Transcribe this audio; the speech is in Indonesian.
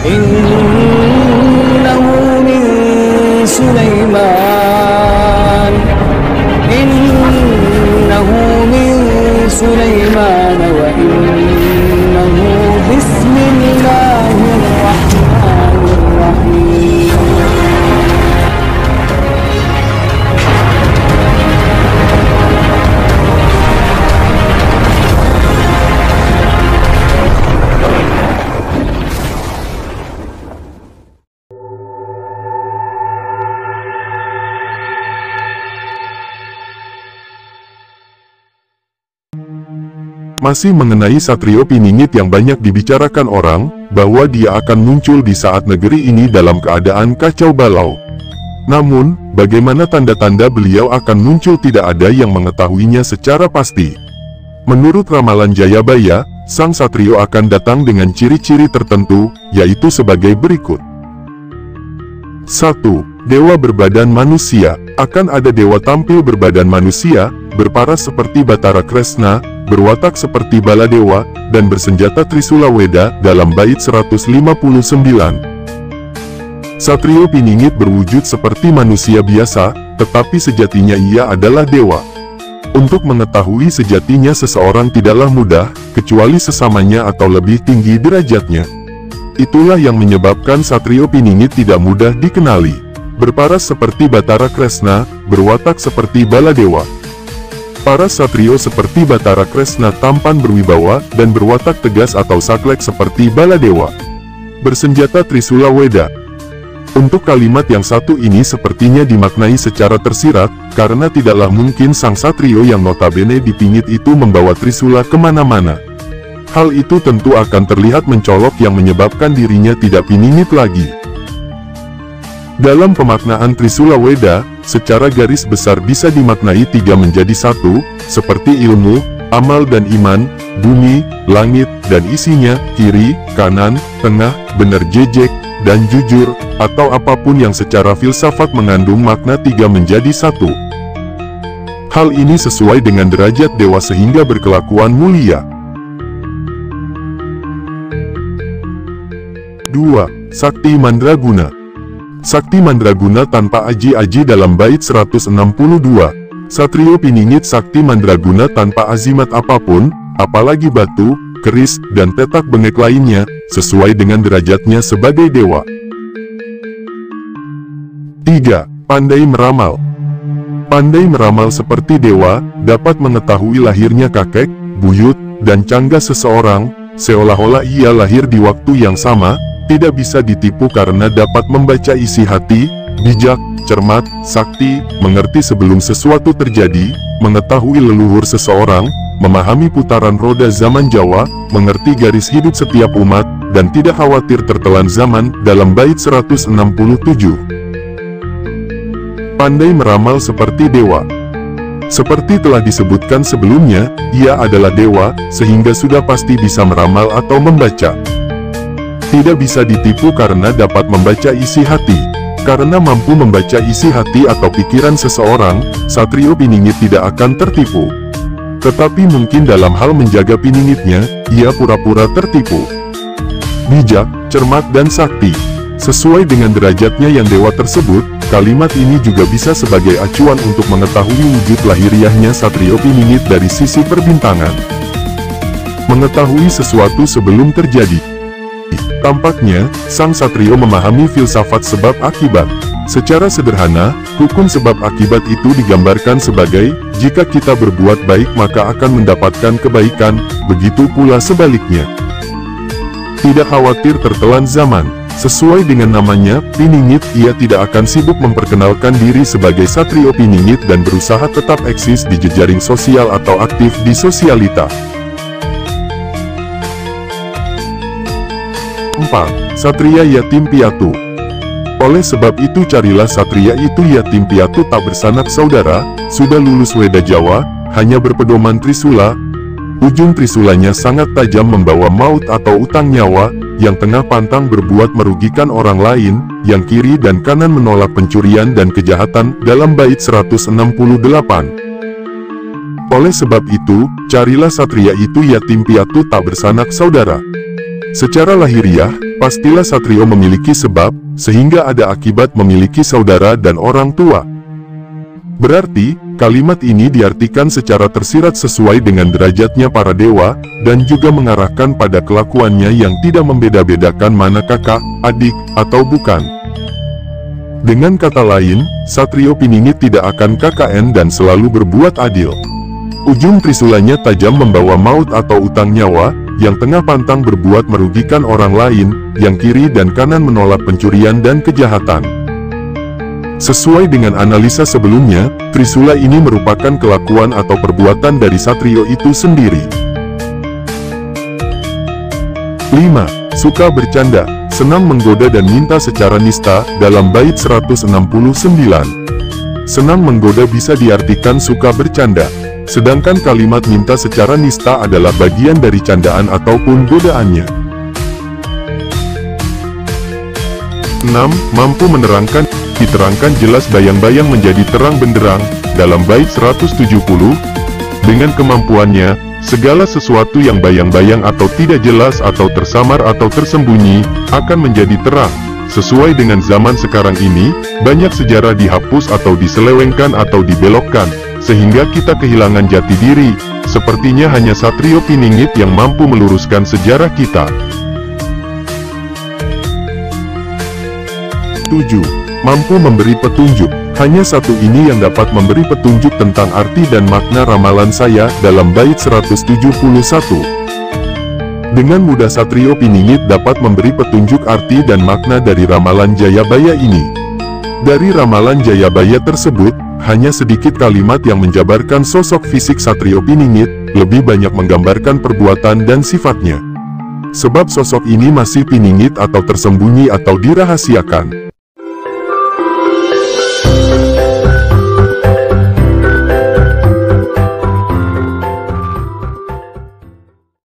إنه من سليمان إنه من سليمان وإنه بسم الله الرحمن الرحيم. Masih mengenai Satrio Piningit yang banyak dibicarakan orang, bahwa dia akan muncul di saat negeri ini dalam keadaan kacau balau. Namun, bagaimana tanda-tanda beliau akan muncul tidak ada yang mengetahuinya secara pasti. Menurut ramalan Jayabaya, sang Satrio akan datang dengan ciri-ciri tertentu, yaitu sebagai berikut. 1. Dewa berbadan manusia. Akan ada dewa tampil berbadan manusia, berparas seperti Batara Kresna, berwatak seperti Baladewa, dan bersenjata Trisula Weda dalam bait 159. Satrio Piningit berwujud seperti manusia biasa, tetapi sejatinya ia adalah dewa. Untuk mengetahui sejatinya seseorang tidaklah mudah, kecuali sesamanya atau lebih tinggi derajatnya. Itulah yang menyebabkan Satrio Piningit tidak mudah dikenali. Berparas seperti Batara Kresna, berwatak seperti Baladewa. Para satrio seperti Batara Kresna tampan berwibawa dan berwatak tegas atau saklek seperti Baladewa. Bersenjata Trisula Weda. Untuk kalimat yang satu ini sepertinya dimaknai secara tersirat, karena tidaklah mungkin sang satrio yang notabene dipingit itu membawa Trisula kemana-mana. Hal itu tentu akan terlihat mencolok yang menyebabkan dirinya tidak piningit lagi. Dalam pemaknaan Trisula Weda, secara garis besar bisa dimaknai 3 menjadi 1, seperti ilmu, amal dan iman, bumi, langit, dan isinya, kiri, kanan, tengah, benar jejek, dan jujur, atau apapun yang secara filsafat mengandung makna 3 menjadi 1. Hal ini sesuai dengan derajat dewa sehingga berkelakuan mulia. 2. Sakti Mandraguna. Sakti Mandraguna tanpa aji-aji dalam bait 162. Satrio Piningit Sakti Mandraguna tanpa azimat apapun, apalagi batu, keris, dan petak bengek lainnya, sesuai dengan derajatnya sebagai dewa. 3. Pandai meramal. Pandai meramal seperti dewa, dapat mengetahui lahirnya kakek, buyut, dan cangga seseorang, seolah-olah ia lahir di waktu yang sama. Tidak bisa ditipu karena dapat membaca isi hati, bijak, cermat, sakti, mengerti sebelum sesuatu terjadi, mengetahui leluhur seseorang, memahami putaran roda zaman Jawa, mengerti garis hidup setiap umat, dan tidak khawatir tertelan zaman, dalam bait 167. Pandai meramal seperti dewa. Seperti telah disebutkan sebelumnya, ia adalah dewa, sehingga sudah pasti bisa meramal atau membaca. Tidak bisa ditipu karena dapat membaca isi hati. Karena mampu membaca isi hati atau pikiran seseorang, Satrio Piningit tidak akan tertipu. Tetapi mungkin dalam hal menjaga piningitnya, ia pura-pura tertipu. Bijak, cermat dan sakti. Sesuai dengan derajatnya yang dewa tersebut, kalimat ini juga bisa sebagai acuan untuk mengetahui wujud lahiriahnya Satrio Piningit dari sisi perbintangan. Mengetahui sesuatu sebelum terjadi. Tampaknya, sang satrio memahami filsafat sebab akibat. Secara sederhana, hukum sebab akibat itu digambarkan sebagai, jika kita berbuat baik maka akan mendapatkan kebaikan, begitu pula sebaliknya. Tidak khawatir tertelan zaman. Sesuai dengan namanya, Piningit, ia tidak akan sibuk memperkenalkan diri sebagai satrio Piningit dan berusaha tetap eksis di jejaring sosial atau aktif di sosialita. 4. Satria Yatim Piatu. Oleh sebab itu carilah satria itu yatim piatu tak bersanak saudara, sudah lulus Weda Jawa, hanya berpedoman Trisula. Ujung Trisulanya sangat tajam membawa maut atau utang nyawa, yang tengah pantang berbuat merugikan orang lain, yang kiri dan kanan menolak pencurian dan kejahatan, dalam bait 168. Oleh sebab itu, carilah satria itu yatim piatu tak bersanak saudara. Secara lahiriah, pastilah satrio memiliki sebab, sehingga ada akibat memiliki saudara dan orang tua. Berarti, kalimat ini diartikan secara tersirat sesuai dengan derajatnya para dewa, dan juga mengarahkan pada kelakuannya yang tidak membeda-bedakan mana kakak, adik, atau bukan. Dengan kata lain, satrio piningit tidak akan KKN dan selalu berbuat adil. Ujung trisulanya tajam membawa maut atau utang nyawa, yang tengah pantang berbuat merugikan orang lain, yang kiri dan kanan menolak pencurian dan kejahatan. Sesuai dengan analisa sebelumnya, trisula ini merupakan kelakuan atau perbuatan dari satrio itu sendiri. 5. Suka bercanda, senang menggoda dan minta secara nista, dalam bait 169. Senang menggoda bisa diartikan suka bercanda, sedangkan kalimat minta secara nista adalah bagian dari candaan ataupun godaannya. 6. Mampu menerangkan, diterangkan jelas bayang-bayang menjadi terang benderang, dalam bait 170. Dengan kemampuannya, segala sesuatu yang bayang-bayang atau tidak jelas atau tersamar atau tersembunyi, akan menjadi terang. Sesuai dengan zaman sekarang ini, banyak sejarah dihapus atau diselewengkan atau dibelokkan, sehingga kita kehilangan jati diri. Sepertinya hanya satrio piningit yang mampu meluruskan sejarah kita. 7. Mampu memberi petunjuk. Hanya satu ini yang dapat memberi petunjuk tentang arti dan makna ramalan saya, dalam bait 171. Dengan mudah satrio piningit dapat memberi petunjuk arti dan makna dari ramalan Jayabaya ini. Dari ramalan Jayabaya tersebut, hanya sedikit kalimat yang menjabarkan sosok fisik satrio piningit, lebih banyak menggambarkan perbuatan dan sifatnya. Sebab sosok ini masih piningit atau tersembunyi atau dirahasiakan.